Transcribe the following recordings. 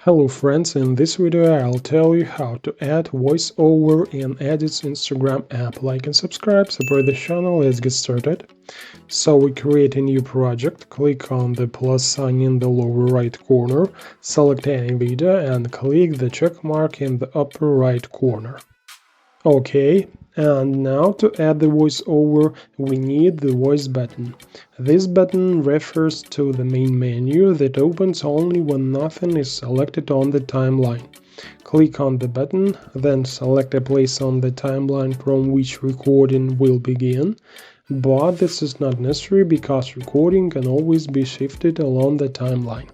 Hello friends, in this video I'll tell you how to add voiceover in Edit's Instagram app. Like and subscribe, support the channel, let's get started. So we create a new project, click on the plus sign in the lower right corner, select any video and click the check mark in the upper right corner. Okay, and now to add the voiceover, we need the voice button. This button refers to the main menu that opens only when nothing is selected on the timeline. Click on the button, then select a place on the timeline from which recording will begin, but this is not necessary because recording can always be shifted along the timeline.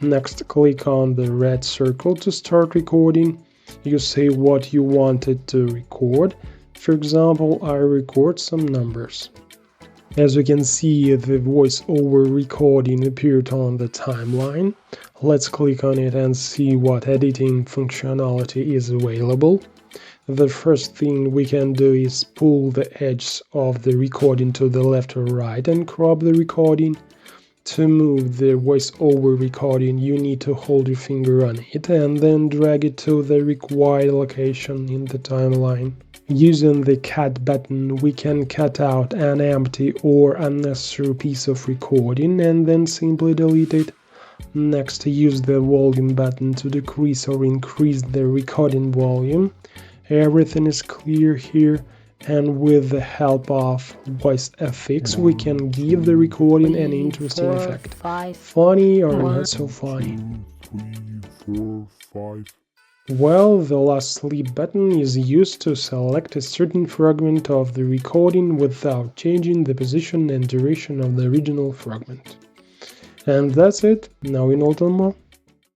Next, click on the red circle to start recording. You say what you wanted to record. For example, I record some numbers. As you can see, the voiceover recording appeared on the timeline. Let's click on it and see what editing functionality is available. The first thing we can do is pull the edges of the recording to the left or right and crop the recording. To move the voiceover recording, you need to hold your finger on it and then drag it to the required location in the timeline. Using the cut button, we can cut out an empty or unnecessary piece of recording and then simply delete it. Next, use the volume button to decrease or increase the recording volume. Everything is clear here. And with the help of VoiceFX, we can give the recording an interesting effect. Funny or not so funny. Well, the last sleep button is used to select a certain fragment of the recording without changing the position and duration of the original fragment. And that's it. Now you know more.